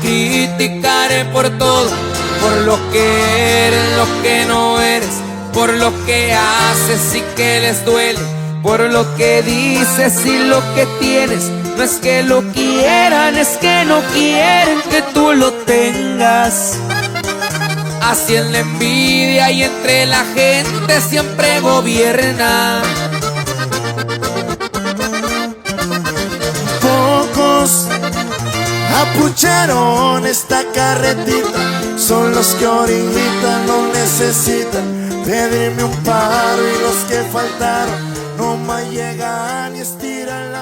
criticaré por todo, por lo que eres, lo que no eres, por lo que haces y que les duele, por lo que dices y lo que tienes. No es que lo quieran, es que no quieren que tú lo tengas. Así es la envidia y entre la gente siempre gobierna. Pocos apucharon esta carretita, son los que ahorita no necesitan pedirme un paro, y los que faltaron no me llegan y estiran la